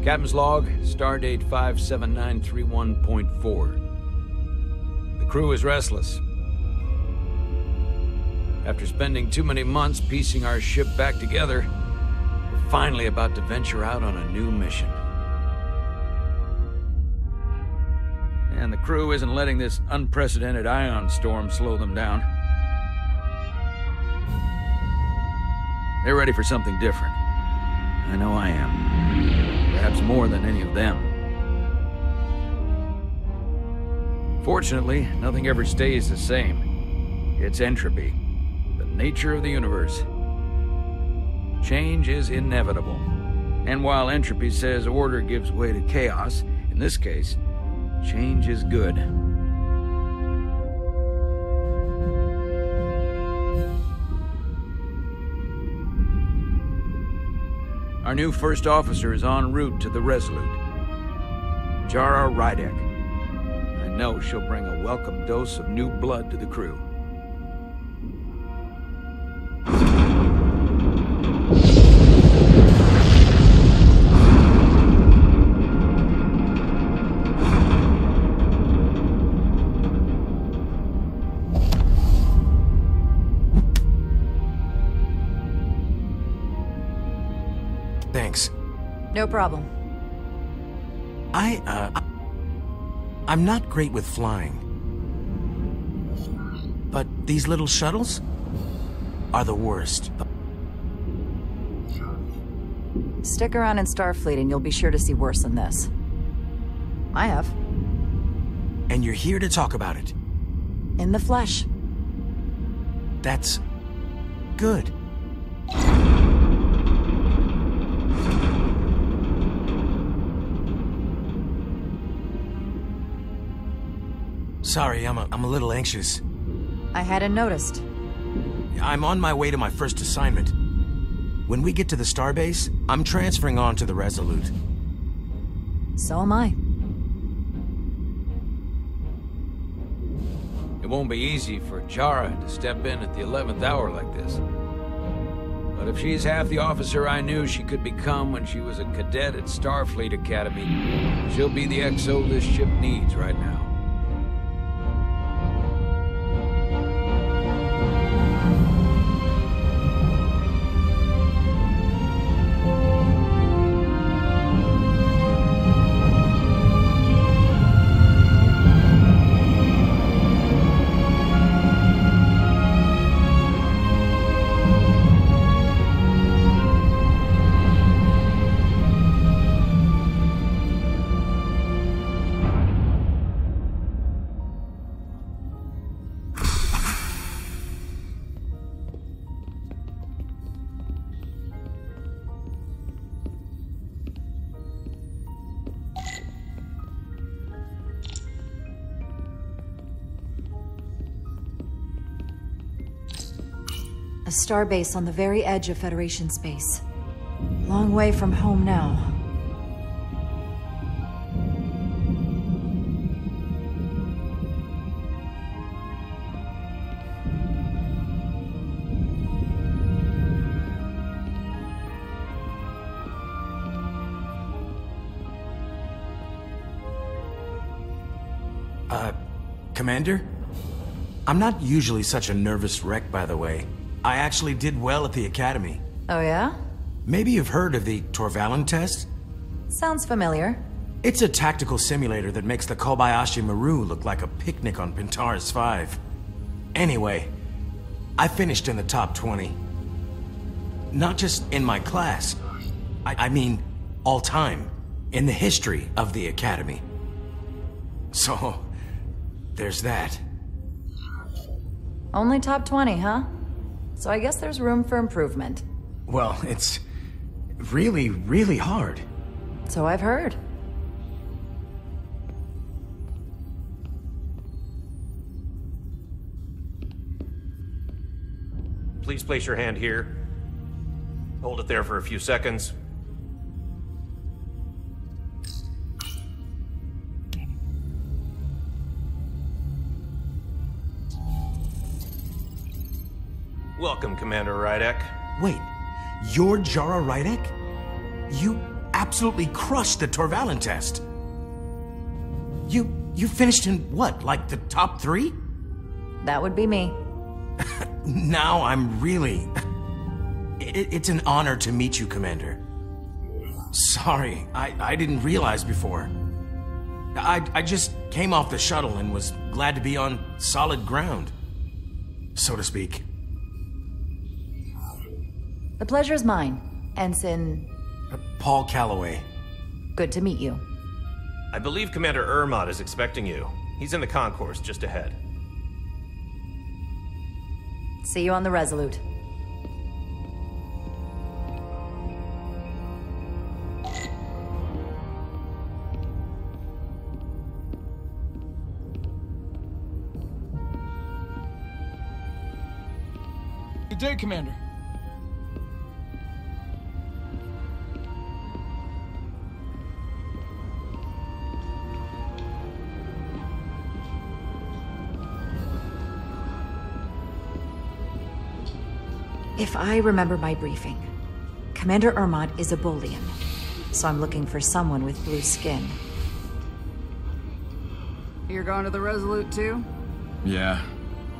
Captain's log, stardate 57931.4. The crew is restless. After spending too many months piecing our ship back together, we're finally about to venture out on a new mission. And the crew isn't letting this unprecedented ion storm slow them down. They're ready for something different. I know I am. Perhaps more than any of them. Fortunately, nothing ever stays the same. It's entropy, the nature of the universe. Change is inevitable. And while entropy says order gives way to chaos, in this case, change is good. Our new first officer is en route to the Resolute. Jara Rydek. I know she'll bring a welcome dose of new blood to the crew. Thanks. No problem. I'm not great with flying. But these little shuttles are the worst. Stick around in Starfleet and you'll be sure to see worse than this. I have. And you're here to talk about it. In the flesh. That's good. Sorry, I'm a little anxious. I hadn't noticed. I'm on my way to my first assignment. When we get to the starbase, I'm transferring on to the Resolute. So am I. It won't be easy for Jara to step in at the 11th hour like this. But if she's half the officer I knew she could become when she was a cadet at Starfleet Academy, she'll be the XO this ship needs right now. A starbase on the very edge of Federation space. Long way from home now. Commander? I'm not usually such a nervous wreck, by the way. I actually did well at the Academy. Oh yeah? Maybe you've heard of the Torvalin test? Sounds familiar. It's a tactical simulator that makes the Kobayashi Maru look like a picnic on Pintaris 5. Anyway, I finished in the top 20. Not just in my class. I mean, all time. In the history of the Academy. So, there's that. Only top 20, huh? So I guess there's room for improvement. Well, it's really, really hard. So I've heard. Please place your hand here. Hold it there for a few seconds. Welcome, Commander Rydek. Wait, you're Jara Rydek? You absolutely crushed the Torvalin test. You finished in what, like the top 3? That would be me. Now I'm really... It's an honor to meet you, Commander. Sorry, I didn't realize before. I just came off the shuttle and was glad to be on solid ground, so to speak. The pleasure's mine, Ensign... Paul Calloway. Good to meet you. I believe Commander Ermot is expecting you. He's in the concourse just ahead. See you on the Resolute. Good day, Commander. If I remember my briefing, Commander Ermot is a Bolian, so I'm looking for someone with blue skin. You're going to the Resolute too? Yeah,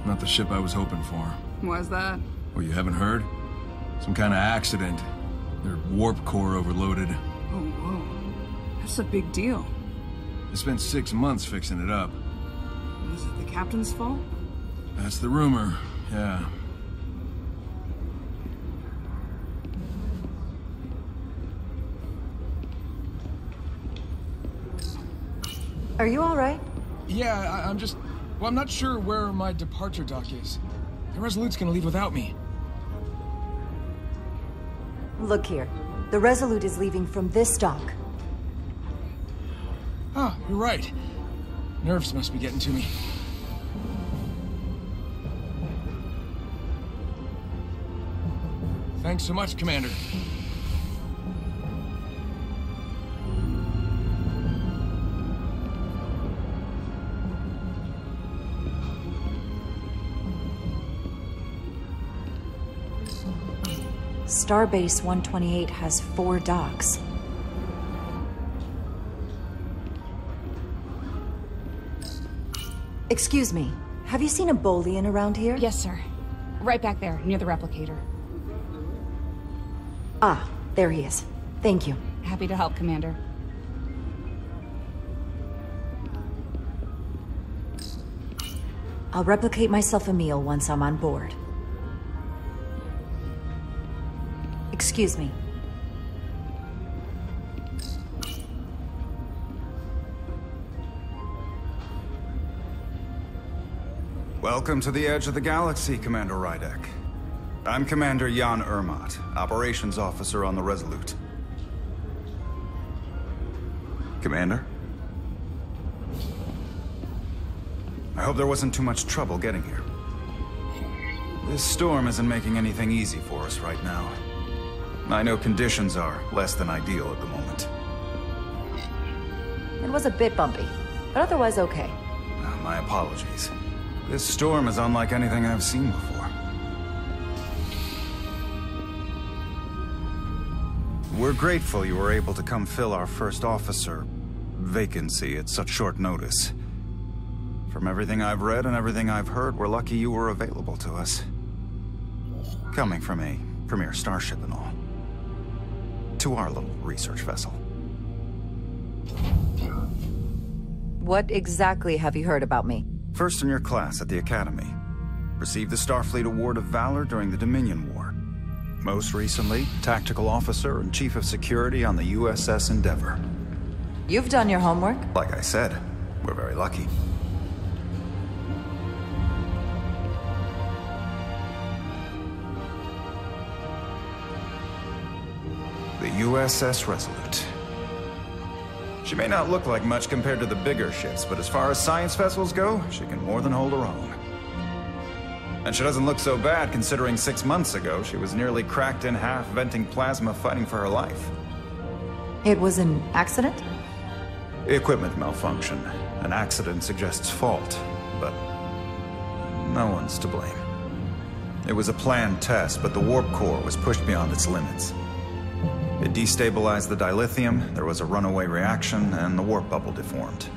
not the ship I was hoping for. Why's that? Well, you haven't heard? Some kind of accident. Their warp core overloaded. Oh, whoa. That's a big deal. They spent 6 months fixing it up. Was it the captain's fault? That's the rumor, yeah. Are you all right? Yeah, I'm just... Well, I'm not sure where my departure dock is. The Resolute's gonna leave without me. Look here. The Resolute is leaving from this dock. Oh, you're right. Nerves must be getting to me. Thanks so much, Commander. Starbase 128 has 4 docks. Excuse me, have you seen a Bolian around here? Yes, sir. Right back there, near the replicator. Ah, there he is. Thank you. Happy to help, Commander. I'll replicate myself a meal once I'm on board. Excuse me. Welcome to the edge of the galaxy, Commander Rydek. I'm Commander Jan Ermot, Operations Officer on the Resolute. Commander? I hope there wasn't too much trouble getting here. This storm isn't making anything easy for us right now. I know conditions are less than ideal at the moment. It was a bit bumpy, but otherwise okay. My apologies. This storm is unlike anything I've seen before. We're grateful you were able to come fill our first officer vacancy at such short notice. From everything I've read and everything I've heard, we're lucky you were available to us. Coming from a premier starship and all. To our little research vessel. What exactly have you heard about me? First in your class at the Academy. Received the Starfleet Award of Valor during the Dominion War. Most recently, Tactical Officer and Chief of Security on the USS Endeavor. You've done your homework? Like I said, we're very lucky. The USS Resolute. She may not look like much compared to the bigger ships, but as far as science vessels go, she can more than hold her own. And she doesn't look so bad considering 6 months ago she was nearly cracked in half venting plasma fighting for her life. It was an accident? Equipment malfunction. An accident suggests fault, but no one's to blame. It was a planned test, but the warp core was pushed beyond its limits. It destabilized the dilithium, there was a runaway reaction, and the warp bubble deformed.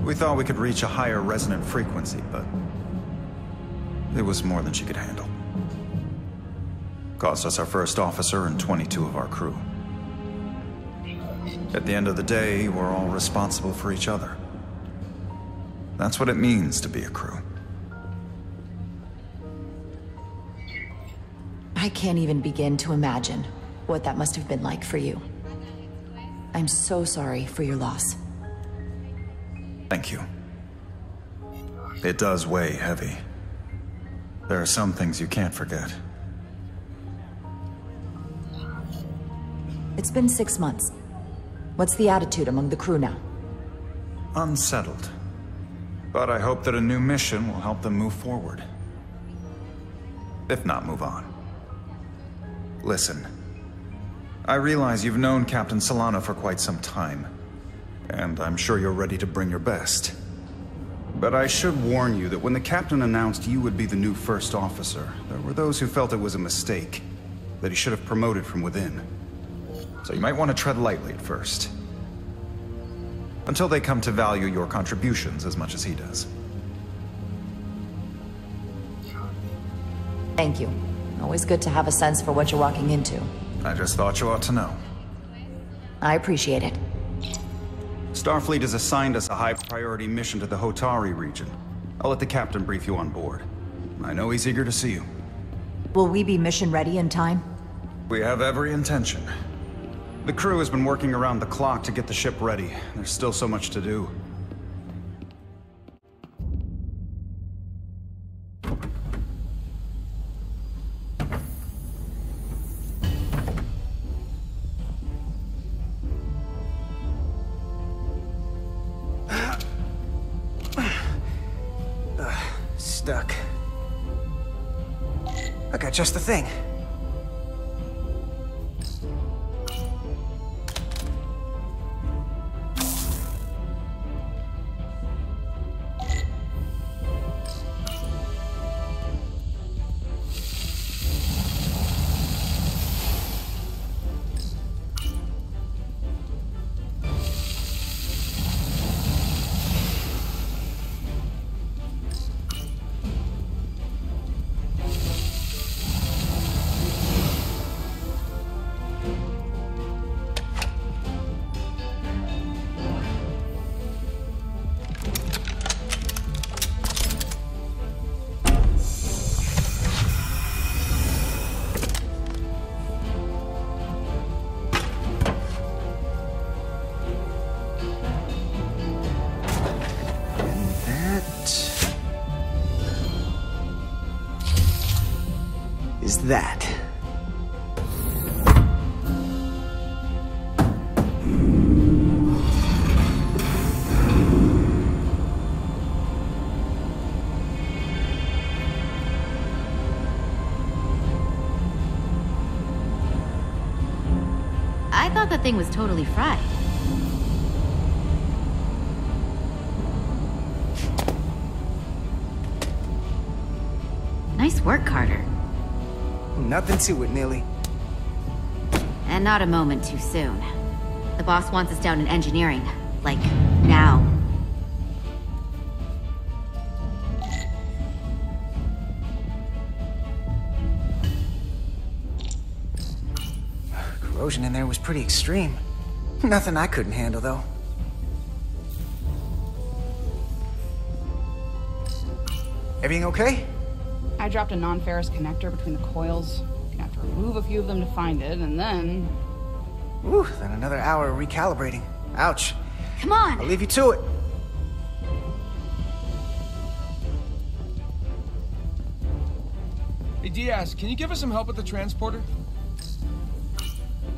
We thought we could reach a higher resonant frequency, but it was more than she could handle. Cost us our first officer and 22 of our crew. At the end of the day, we're all responsible for each other. That's what it means to be a crew. I can't even begin to imagine what that must have been like for you. I'm so sorry for your loss. Thank you. It does weigh heavy. There are some things you can't forget. It's been 6 months. What's the attitude among the crew now? Unsettled. But I hope that a new mission will help them move forward. If not, move on. Listen. I realize you've known Captain Solana for quite some time, and I'm sure you're ready to bring your best. But I should warn you that when the captain announced you would be the new first officer, there were those who felt it was a mistake, that he should have promoted from within. So you might want to tread lightly at first. Until they come to value your contributions as much as he does. Thank you. Always good to have a sense for what you're walking into. I just thought you ought to know. I appreciate it. Starfleet has assigned us a high-priority mission to the Hotari region. I'll let the captain brief you on board. I know he's eager to see you. Will we be mission ready in time? We have every intention. The crew has been working around the clock to get the ship ready. There's still so much to do. Stuck. I got just the thing. That. I thought the thing was totally fried. Nice work, Carter. Nothing to it, Neely. And not a moment too soon. The boss wants us down in engineering. Like, now. Corrosion in there was pretty extreme. Nothing I couldn't handle, though. Everything okay? I dropped a non-ferrous connector between the coils. Gonna have to remove a few of them to find it, and then... Ooh, then another hour of recalibrating. Ouch. Come on! I'll leave you to it. Hey, Diaz, can you give us some help with the transporter?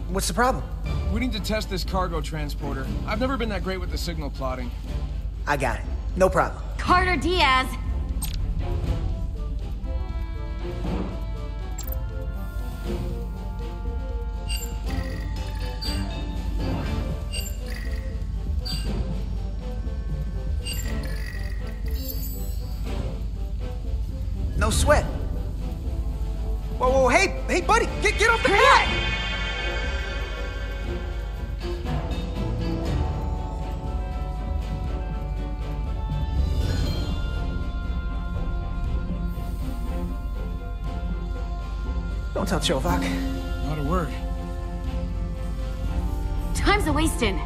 What's the problem? We need to test this cargo transporter. I've never been that great with the signal plotting. I got it. No problem. Carter Diaz! No sweat. Whoa, whoa, hey, buddy, get off the pad! Don't tell Chovak. Not a word. Time's a wasting.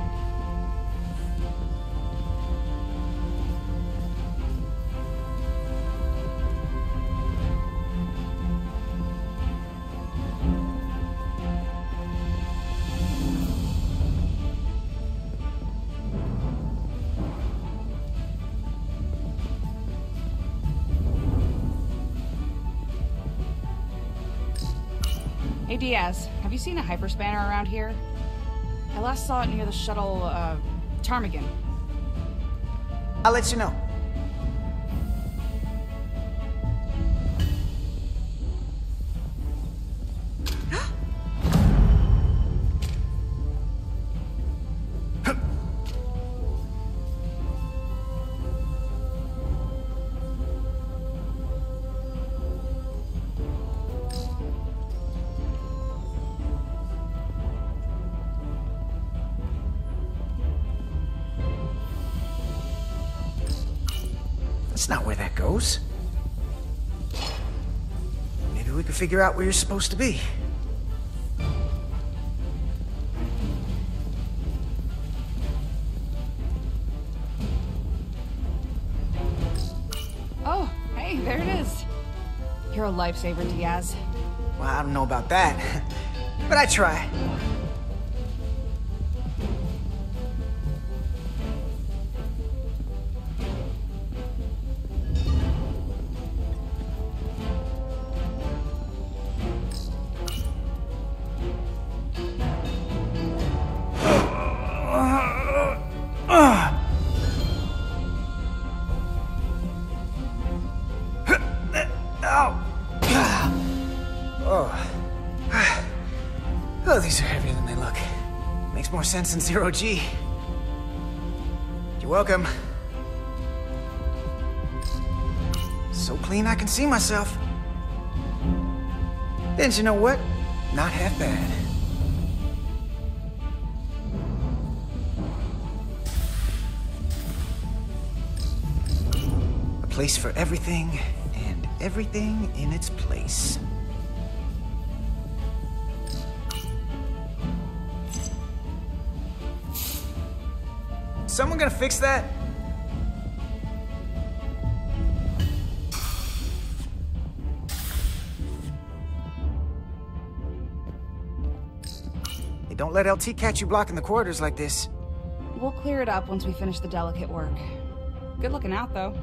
Hey Diaz, have you seen a hyperspanner around here? I last saw it near the shuttle, Ptarmigan. I'll let you know. That's not where that goes. Maybe we could figure out where you're supposed to be. Oh, hey, there it is. You're a lifesaver, Diaz. Well, I don't know about that, but I try. Oh, these are heavier than they look. Makes more sense in zero-G. You're welcome. So clean I can see myself. And you know what? Not half bad. A place for everything, and everything in its place. Someone gonna fix that? Hey, don't let LT catch you blocking the corridors like this. We'll clear it up once we finish the delicate work. Good looking out, though.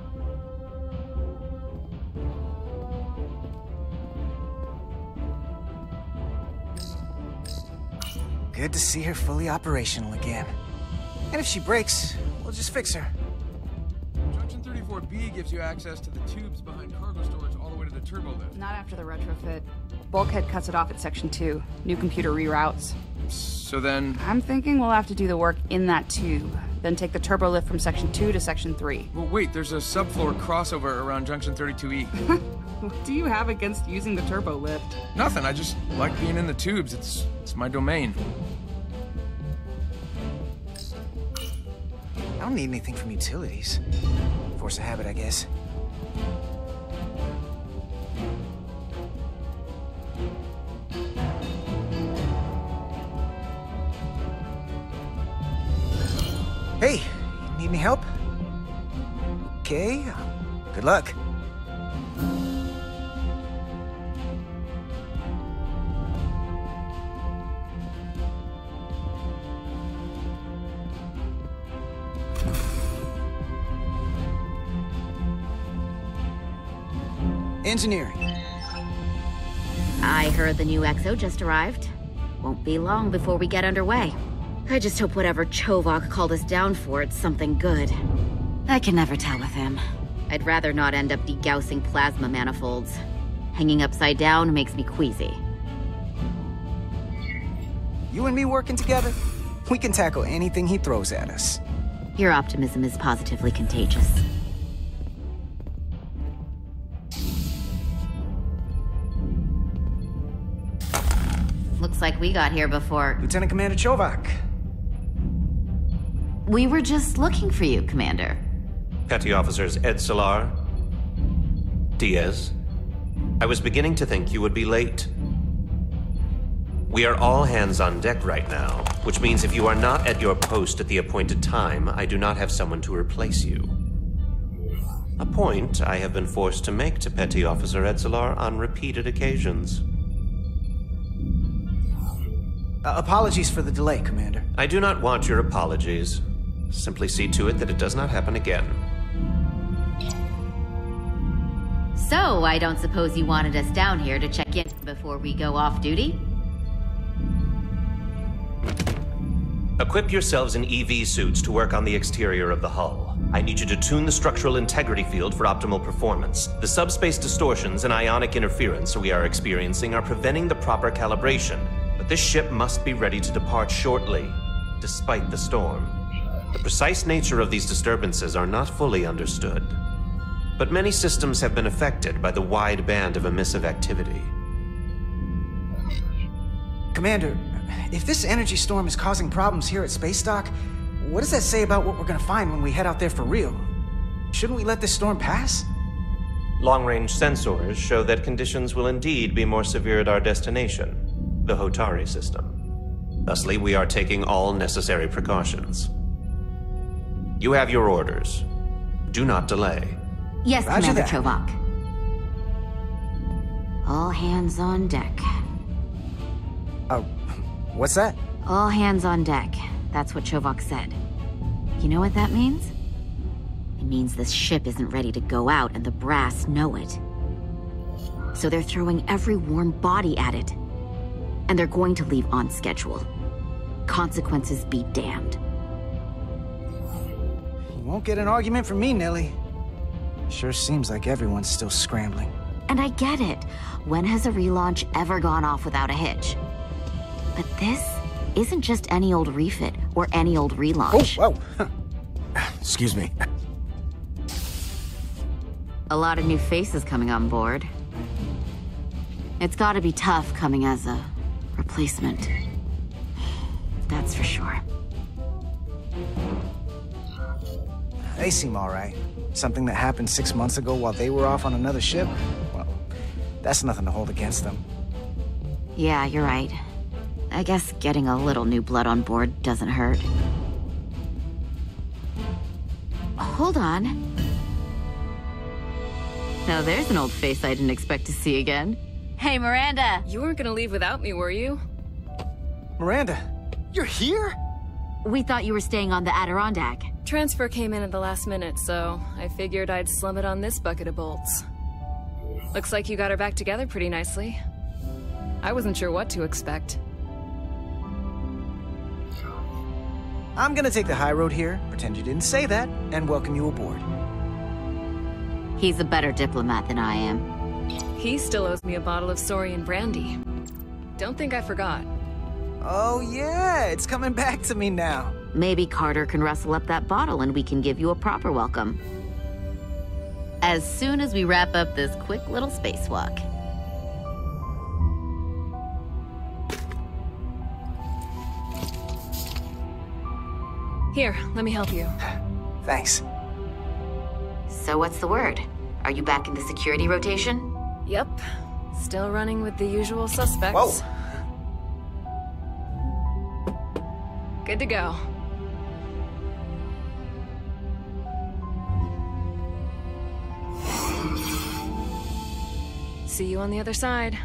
Good to see her fully operational again. And if she breaks, we'll just fix her. Junction 34B gives you access to the tubes behind cargo storage all the way to the turbo lift. Not after the retrofit. Bulkhead cuts it off at Section 2. New computer reroutes. So then... I'm thinking we'll have to do the work in that tube. Then take the turbo lift from Section 2 to Section 3. Well, wait, there's a subfloor crossover around Junction 32E. What do you have against using the turbo lift? Nothing, I just like being in the tubes. It's my domain. I don't need anything from utilities. Force of habit, I guess. Hey, need any help? Okay, good luck. Engineering. I heard the new XO just arrived. Won't be long before we get underway. I just hope whatever Chovak called us down for, it's something good. I can never tell with him. I'd rather not end up degaussing plasma manifolds. Hanging upside down makes me queasy. You and me working together, we can tackle anything he throws at us. Your optimism is positively contagious. Looks like we got here before... Lieutenant Commander Chovak. We were just looking for you, Commander. Petty Officers Ed Solar, Diaz. I was beginning to think you would be late. We are all hands on deck right now, which means if you are not at your post at the appointed time, I do not have someone to replace you. A point I have been forced to make to Petty Officer Edzelar on repeated occasions. Apologies for the delay, Commander. I do not want your apologies. Simply see to it that it does not happen again. So, I don't suppose you wanted us down here to check in before we go off duty? Equip yourselves in EV suits to work on the exterior of the hull. I need you to tune the structural integrity field for optimal performance. The subspace distortions and ionic interference we are experiencing are preventing the proper calibration, but this ship must be ready to depart shortly, despite the storm. The precise nature of these disturbances are not fully understood, but many systems have been affected by the wide band of emissive activity. Commander, if this energy storm is causing problems here at Space Dock, what does that say about what we're gonna find when we head out there for real? Shouldn't we let this storm pass? Long-range sensors show that conditions will indeed be more severe at our destination, the Hotari system. Thusly, we are taking all necessary precautions. You have your orders. Do not delay. Yes, Roger Commander that. Chovak. All hands on deck. What's that? All hands on deck. That's what Chovak said. You know what that means? It means this ship isn't ready to go out and the brass know it. So they're throwing every warm body at it. And they're going to leave on schedule. Consequences be damned. You won't get an argument from me, Nelly. Sure seems like everyone's still scrambling. And I get it. When has a relaunch ever gone off without a hitch? But this isn't just any old refit or any old relaunch. Oh, whoa. Excuse me. A lot of new faces coming on board. It's gotta be tough coming as a replacement. That's for sure. They seem all right. Something that happened 6 months ago while they were off on another ship? Well, that's nothing to hold against them. Yeah, you're right. I guess getting a little new blood on board doesn't hurt. Hold on. Now there's an old face I didn't expect to see again. Hey, Miranda! You weren't gonna leave without me, were you? Miranda, you're here? We thought you were staying on the Adirondack. Transfer came in at the last minute, so I figured I'd slum it on this bucket of bolts. Looks like you got her back together pretty nicely. I wasn't sure what to expect. I'm gonna take the high road here, pretend you didn't say that, and welcome you aboard. He's a better diplomat than I am. He still owes me a bottle of Saurian brandy. Don't think I forgot. Oh yeah, it's coming back to me now. Maybe Carter can rustle up that bottle and we can give you a proper welcome. As soon as we wrap up this quick little spacewalk. Here, let me help you. Thanks. So what's the word? Are you back in the security rotation? Yep. Still running with the usual suspects. Whoa! Good to go. See you on the other side.